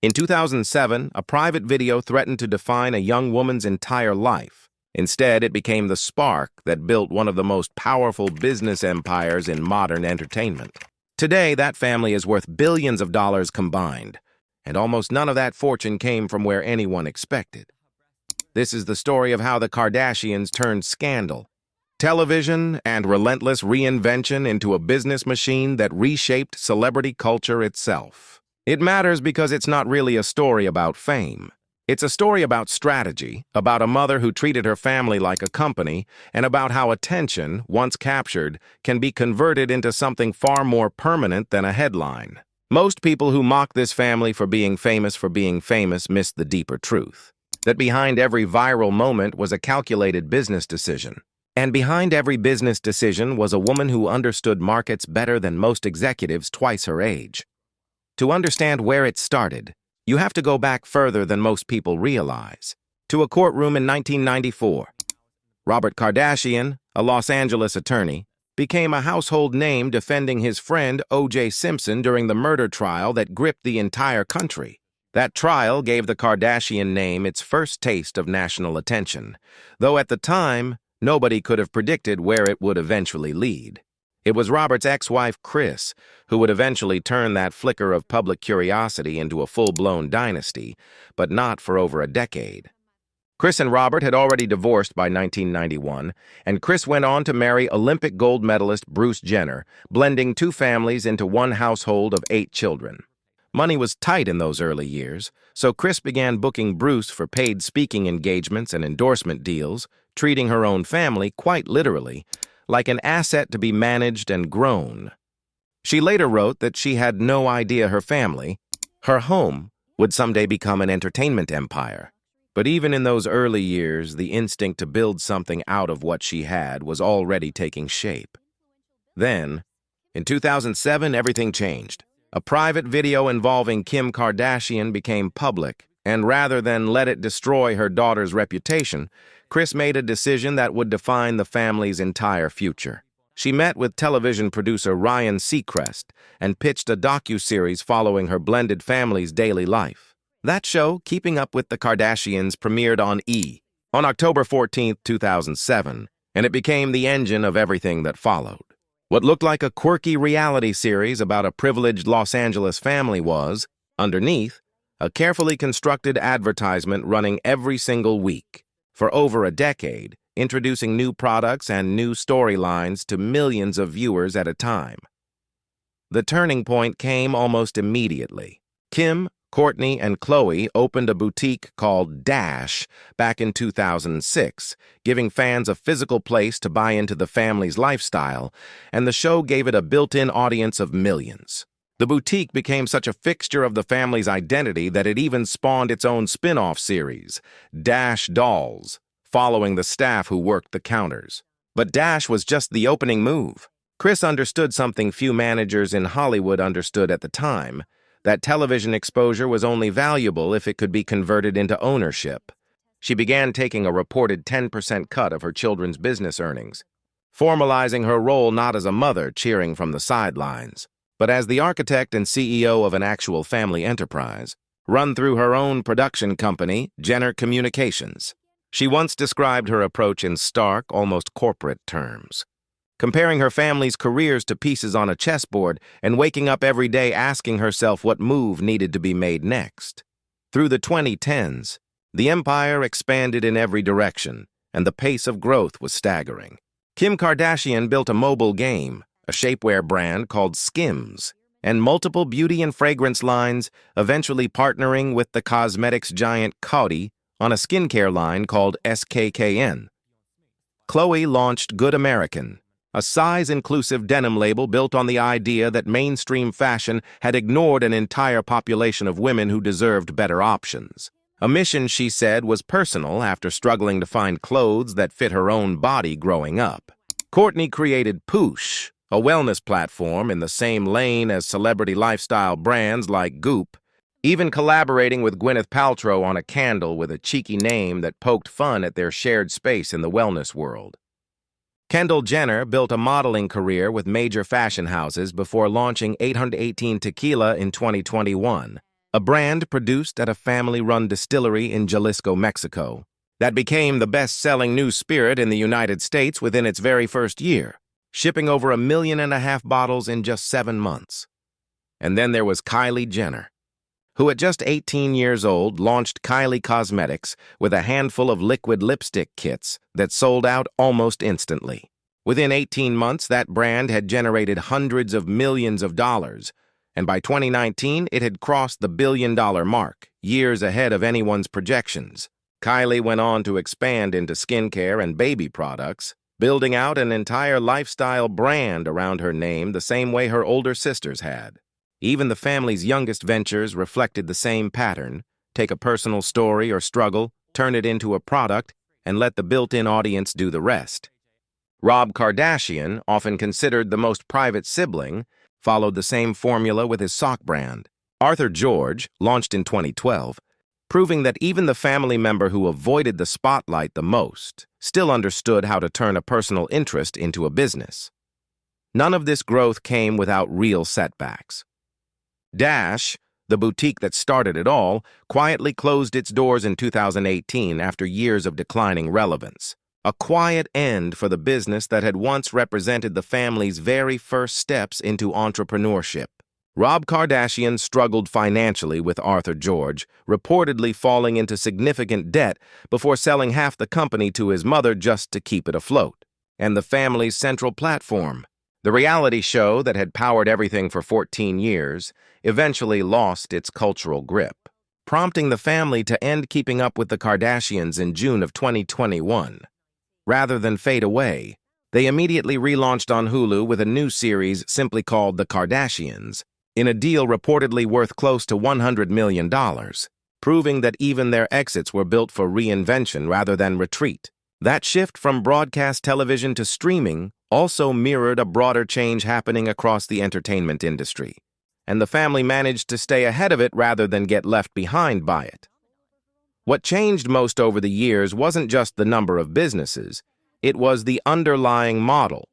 In 2007, a private video threatened to define a young woman's entire life. Instead, it became the spark that built one of the most powerful business empires in modern entertainment. Today, that family is worth billions of dollars combined, and almost none of that fortune came from where anyone expected. This is the story of how the Kardashians turned scandal, television, and relentless reinvention into a business machine that reshaped celebrity culture itself. It matters because it's not really a story about fame. It's a story about strategy, about a mother who treated her family like a company, and about how attention, once captured, can be converted into something far more permanent than a headline. Most people who mock this family for being famous miss the deeper truth. That behind every viral moment was a calculated business decision. And behind every business decision was a woman who understood markets better than most executives twice her age. To understand where it started, you have to go back further than most people realize. To a courtroom in 1994. Robert Kardashian, a Los Angeles attorney, became a household name defending his friend O.J. Simpson during the murder trial that gripped the entire country. That trial gave the Kardashian name its first taste of national attention, though at the time, nobody could have predicted where it would eventually lead. It was Robert's ex-wife, Kris, who would eventually turn that flicker of public curiosity into a full-blown dynasty, but not for over a decade. Kris and Robert had already divorced by 1991, and Kris went on to marry Olympic gold medalist Bruce Jenner, blending two families into one household of 8 children. Money was tight in those early years, so Kris began booking Bruce for paid speaking engagements and endorsement deals, treating her own family, quite literally, like an asset to be managed and grown. She later wrote that she had no idea her family, her home, would someday become an entertainment empire. But even in those early years, the instinct to build something out of what she had was already taking shape. Then, in 2007, everything changed. A private video involving Kim Kardashian became public, and rather than let it destroy her daughter's reputation, Kris made a decision that would define the family's entire future. She met with television producer Ryan Seacrest and pitched a docuseries following her blended family's daily life. That show, Keeping Up with the Kardashians, premiered on E! On October 14, 2007, and it became the engine of everything that followed. What looked like a quirky reality series about a privileged Los Angeles family was, underneath, a carefully constructed advertisement running every single week. For over a decade, introducing new products and new storylines to millions of viewers at a time. The turning point came almost immediately. Kim, Kourtney, and Khloe opened a boutique called Dash back in 2006, giving fans a physical place to buy into the family's lifestyle, and the show gave it a built-in audience of millions. The boutique became such a fixture of the family's identity that it even spawned its own spin-off series, Dash Dolls, following the staff who worked the counters. But Dash was just the opening move. Kris understood something few managers in Hollywood understood at the time, that television exposure was only valuable if it could be converted into ownership. She began taking a reported 10% cut of her children's business earnings, formalizing her role not as a mother cheering from the sidelines, but as the architect and CEO of an actual family enterprise, run through her own production company, Jenner Communications. She once described her approach in stark, almost corporate terms, comparing her family's careers to pieces on a chessboard and waking up every day asking herself what move needed to be made next. Through the 2010s, the empire expanded in every direction, and the pace of growth was staggering. Kim Kardashian built a mobile game, a shapewear brand called Skims, and multiple beauty and fragrance lines, eventually partnering with the cosmetics giant Coty on a skincare line called SKKN. Khloe launched Good American, a size-inclusive denim label built on the idea that mainstream fashion had ignored an entire population of women who deserved better options. A mission, she said, was personal after struggling to find clothes that fit her own body growing up. Kourtney created Poosh, a wellness platform in the same lane as celebrity lifestyle brands like Goop, even collaborating with Gwyneth Paltrow on a candle with a cheeky name that poked fun at their shared space in the wellness world. Kendall Jenner built a modeling career with major fashion houses before launching 818 Tequila in 2021, a brand produced at a family-run distillery in Jalisco, Mexico, that became the best-selling new spirit in the United States within its very first year, shipping over 1.5 million bottles in just 7 months. And then there was Kylie Jenner, who at just 18 years old launched Kylie Cosmetics with a handful of liquid lipstick kits that sold out almost instantly. Within 18 months, that brand had generated hundreds of millions of dollars, and by 2019, it had crossed the billion-dollar mark, years ahead of anyone's projections. Kylie went on to expand into skincare and baby products, building out an entire lifestyle brand around her name the same way her older sisters had. Even the family's youngest ventures reflected the same pattern: take a personal story or struggle, turn it into a product, and let the built-in audience do the rest. Rob Kardashian, often considered the most private sibling, followed the same formula with his sock brand. Arthur George, launched in 2012, proving that even the family member who avoided the spotlight the most still understood how to turn a personal interest into a business. None of this growth came without real setbacks. Dash, the boutique that started it all, quietly closed its doors in 2018 after years of declining relevance. A quiet end for the business that had once represented the family's very first steps into entrepreneurship. Rob Kardashian struggled financially with Arthur George, reportedly falling into significant debt before selling half the company to his mother just to keep it afloat. And the family's central platform, the reality show that had powered everything for 14 years, eventually lost its cultural grip, prompting the family to end keeping up with the Kardashians in June of 2021. Rather than fade away, they immediately relaunched on Hulu with a new series simply called The Kardashians, in a deal reportedly worth close to $100 million, proving that even their exits were built for reinvention rather than retreat. That shift from broadcast television to streaming also mirrored a broader change happening across the entertainment industry, and the family managed to stay ahead of it rather than get left behind by it. What changed most over the years wasn't just the number of businesses, it was the underlying model.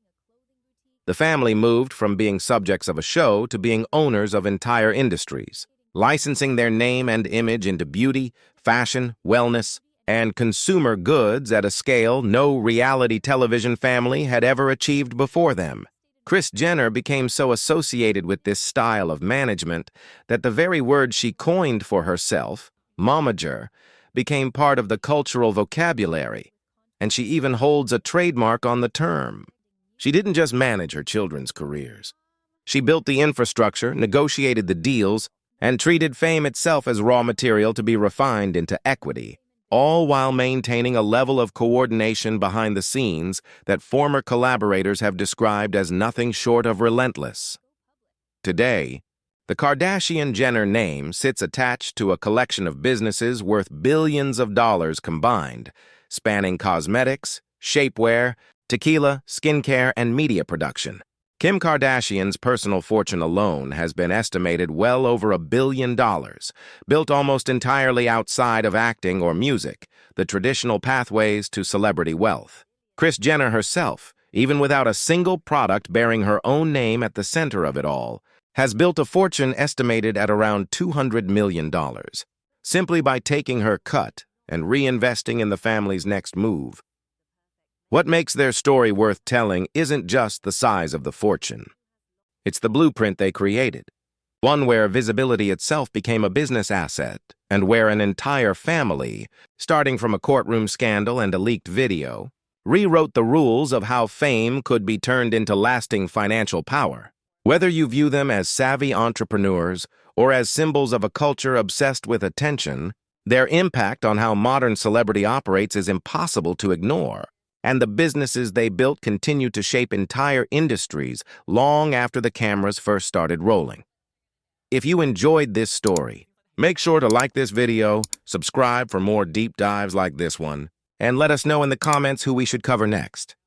The family moved from being subjects of a show to being owners of entire industries, licensing their name and image into beauty, fashion, wellness, and consumer goods at a scale no reality television family had ever achieved before them. Kris Jenner became so associated with this style of management that the very word she coined for herself, momager, became part of the cultural vocabulary, and she even holds a trademark on the term. She didn't just manage her children's careers. She built the infrastructure, negotiated the deals, and treated fame itself as raw material to be refined into equity, all while maintaining a level of coordination behind the scenes that former collaborators have described as nothing short of relentless. Today, the Kardashian-Jenner name sits attached to a collection of businesses worth billions of dollars combined, spanning cosmetics, shapewear, tequila, skincare, and media production. Kim Kardashian's personal fortune alone has been estimated well over $1 billion, built almost entirely outside of acting or music, the traditional pathways to celebrity wealth. Kris Jenner herself, even without a single product bearing her own name at the center of it all, has built a fortune estimated at around $200 million, simply by taking her cut and reinvesting in the family's next move. What makes their story worth telling isn't just the size of the fortune. It's the blueprint they created, one where visibility itself became a business asset, and where an entire family, starting from a courtroom scandal and a leaked video, rewrote the rules of how fame could be turned into lasting financial power. Whether you view them as savvy entrepreneurs or as symbols of a culture obsessed with attention, their impact on how modern celebrity operates is impossible to ignore, and the businesses they built continue to shape entire industries long after the cameras first started rolling. If you enjoyed this story, make sure to like this video, subscribe for more deep dives like this one, and let us know in the comments who we should cover next.